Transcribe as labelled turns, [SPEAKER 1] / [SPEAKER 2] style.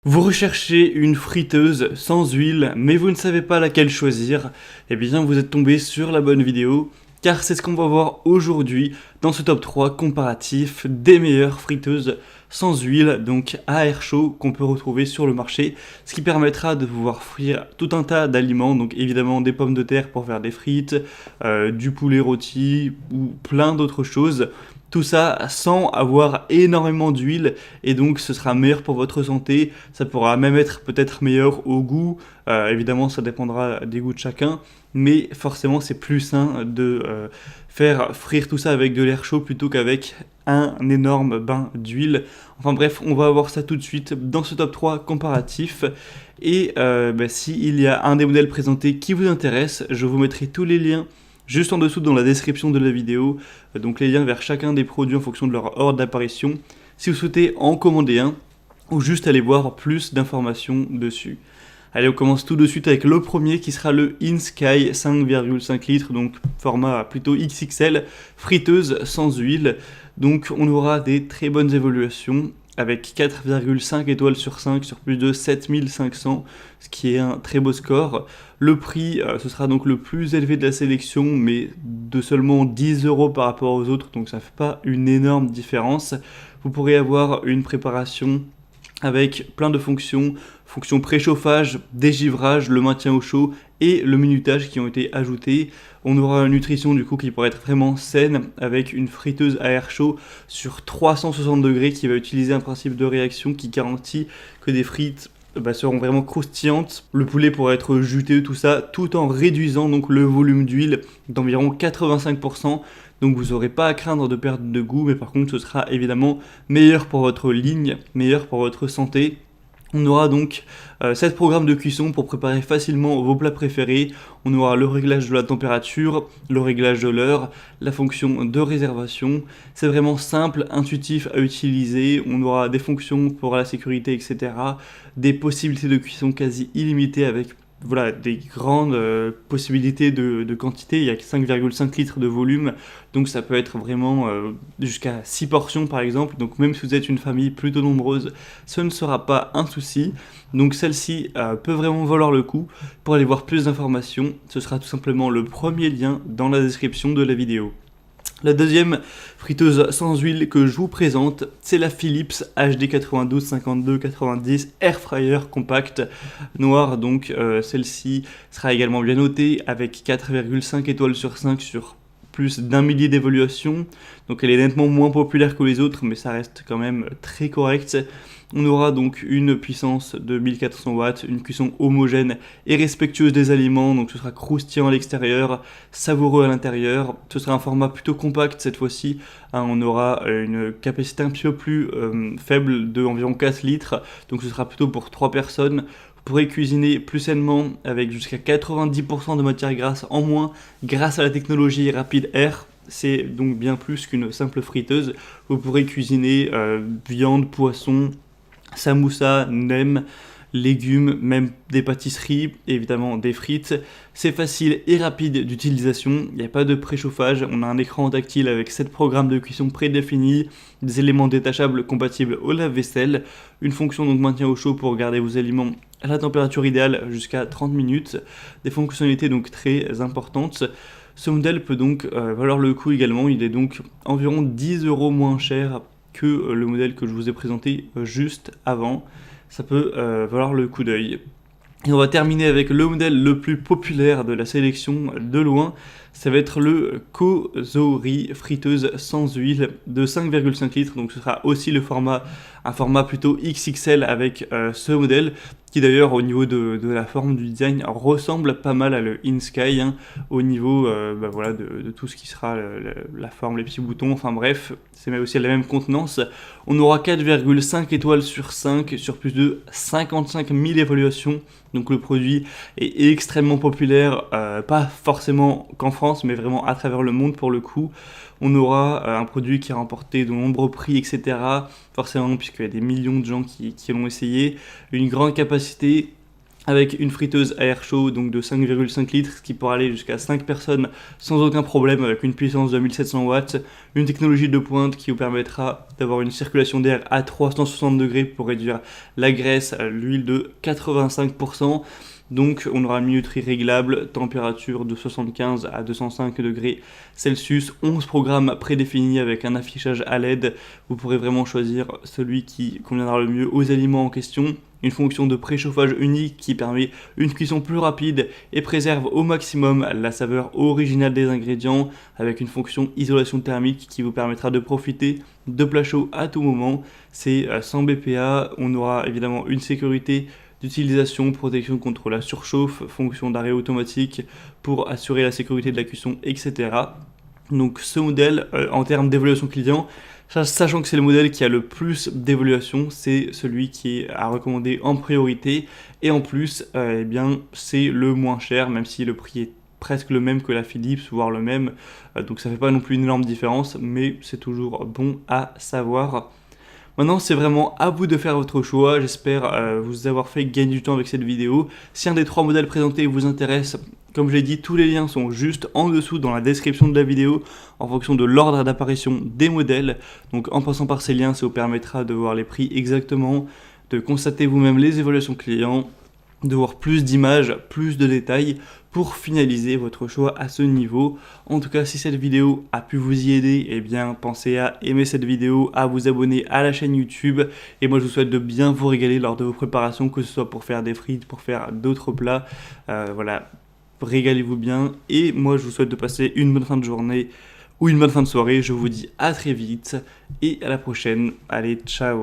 [SPEAKER 1] Vous recherchez une friteuse sans huile, mais vous ne savez pas laquelle choisir, eh bien vous êtes tombé sur la bonne vidéo, car c'est ce qu'on va voir aujourd'hui dans ce top 3 comparatif des meilleures friteuses sans huile, donc à air chaud, qu'on peut retrouver sur le marché, ce qui permettra de pouvoir frire tout un tas d'aliments, donc évidemment des pommes de terre pour faire des frites, du poulet rôti ou plein d'autres choses. Tout ça sans avoir énormément d'huile et donc ce sera meilleur pour votre santé. Ça pourra même être peut-être meilleur au goût. Évidemment, ça dépendra des goûts de chacun. Mais forcément, c'est plus sain de faire frire tout ça avec de l'air chaud plutôt qu'avec un énorme bain d'huile. Enfin bref, on va voir ça tout de suite dans ce top 3 comparatif. Et s'il y a un des modèles présentés qui vous intéresse, je vous mettrai tous les liens juste en dessous dans la description de la vidéo, donc les liens vers chacun des produits en fonction de leur ordre d'apparition, si vous souhaitez en commander un, ou juste aller voir plus d'informations dessus. Allez, on commence tout de suite avec le premier qui sera le InSky 5,5 litres, donc format plutôt XXL, friteuse sans huile. Donc on aura des très bonnes évaluations avec 4,5 étoiles sur 5 sur plus de 7500, ce qui est un très beau score. Le prix, ce sera donc le plus élevé de la sélection, mais de seulement 10 € par rapport aux autres, donc ça ne fait pas une énorme différence. Vous pourrez avoir une préparation avec plein de fonctions préchauffage, dégivrage, le maintien au chaud et le minutage qui ont été ajoutés. On aura une nutrition du coup qui pourrait être vraiment saine avec une friteuse à air chaud sur 360 degrés qui va utiliser un principe de réaction qui garantit que des frites seront vraiment croustillantes. Le poulet pourra être juteux, tout ça, tout en réduisant donc le volume d'huile d'environ 85%. Donc vous n'aurez pas à craindre de perdre de goût, mais par contre ce sera évidemment meilleur pour votre ligne, meilleur pour votre santé. On aura donc 7 programmes de cuisson pour préparer facilement vos plats préférés. On aura le réglage de la température, le réglage de l'heure, la fonction de réservation. C'est vraiment simple, intuitif à utiliser. On aura des fonctions pour la sécurité, etc. Des possibilités de cuisson quasi illimitées avec des grandes possibilités de quantité. Il y a 5,5 litres de volume, donc ça peut être vraiment jusqu'à 6 portions par exemple. Donc même si vous êtes une famille plutôt nombreuse, ce ne sera pas un souci. Donc celle-ci peut vraiment valoir le coup. Pour aller voir plus d'informations, ce sera tout simplement le premier lien dans la description de la vidéo. La deuxième friteuse sans huile que je vous présente, c'est la Philips HD 92 52 90 Air Fryer Compact noire. Donc celle-ci sera également bien notée avec 4,5 étoiles sur 5 sur plus d'un millier d'évaluations. Donc elle est nettement moins populaire que les autres, mais ça reste quand même très correct. On aura donc une puissance de 1400 watts, une cuisson homogène et respectueuse des aliments, donc ce sera croustillant à l'extérieur, savoureux à l'intérieur. Ce sera un format plutôt compact cette fois-ci, on aura une capacité un petit peu plus faible de environ 4 litres, donc ce sera plutôt pour 3 personnes. Vous pourrez cuisiner plus sainement avec jusqu'à 90% de matière grasse en moins grâce à la technologie Rapid Air. C'est donc bien plus qu'une simple friteuse. Vous pourrez cuisiner viande, poisson, samoussa, nem, légumes, même des pâtisseries, évidemment des frites. C'est facile et rapide d'utilisation, il n'y a pas de préchauffage, on a un écran tactile avec 7 programmes de cuisson prédéfinis, des éléments détachables compatibles au lave-vaisselle, une fonction donc maintien au chaud pour garder vos aliments à la température idéale jusqu'à 30 minutes, des fonctionnalités donc très importantes. Ce modèle peut donc valoir le coup également, il est donc environ 10 € moins cher que le modèle que je vous ai présenté juste avant. Ça peut valoir le coup d'œil. Et on va terminer avec le modèle le plus populaire de la sélection de loin. Ça va être le Kozori friteuse sans huile de 5,5 litres. Donc ce sera aussi un format plutôt XXL avec ce modèle qui d'ailleurs au niveau de la forme du design ressemble pas mal à le InSky au niveau de tout ce qui sera la forme, les petits boutons, enfin bref, c'est aussi la même contenance. On aura 4,5 étoiles sur 5 sur plus de 55 000 évaluations, donc le produit est extrêmement populaire, pas forcément qu'en France, mais vraiment à travers le monde pour le coup. On aura un produit qui a remporté de nombreux prix, etc. Forcément, puisqu'il y a des millions de gens qui l'ont essayé. Une grande capacité avec une friteuse à air chaud donc de 5,5 litres, ce qui pourra aller jusqu'à 5 personnes sans aucun problème avec une puissance de 1700 watts, une technologie de pointe qui vous permettra d'avoir une circulation d'air à 360 degrés pour réduire la graisse, l'huile de 85%. Donc on aura une minuterie réglable, température de 75 à 205 degrés Celsius, 11 programmes prédéfinis avec un affichage à LED. Vous pourrez vraiment choisir celui qui conviendra le mieux aux aliments en question. Une fonction de préchauffage unique qui permet une cuisson plus rapide et préserve au maximum la saveur originale des ingrédients, avec une fonction isolation thermique qui vous permettra de profiter de plats chauds à tout moment. C'est sans BPA, on aura évidemment une sécurité d'utilisation, protection contre la surchauffe, fonction d'arrêt automatique pour assurer la sécurité de la cuisson, etc. Donc ce modèle, en termes d'évaluation client, sachant que c'est le modèle qui a le plus d'évaluation, c'est celui qui est à recommander en priorité, et en plus, eh bien, c'est le moins cher, même si le prix est presque le même que la Philips, voire le même, donc ça fait pas non plus une énorme différence, mais c'est toujours bon à savoir. Maintenant, c'est vraiment à vous de faire votre choix. J'espère vous avoir fait gagner du temps avec cette vidéo. Si un des 3 modèles présentés vous intéresse, comme je l'ai dit, tous les liens sont juste en dessous dans la description de la vidéo en fonction de l'ordre d'apparition des modèles. Donc en passant par ces liens, ça vous permettra de voir les prix exactement, de constater vous-même les évaluations clients, de voir plus d'images, plus de détails pour finaliser votre choix à ce niveau. En tout cas, si cette vidéo a pu vous y aider, eh bien pensez à aimer cette vidéo, à vous abonner à la chaîne YouTube, et moi je vous souhaite de bien vous régaler lors de vos préparations, que ce soit pour faire des frites, pour faire d'autres plats, voilà, régalez-vous bien, et moi je vous souhaite de passer une bonne fin de journée ou une bonne fin de soirée. Je vous dis à très vite et à la prochaine. Allez, ciao.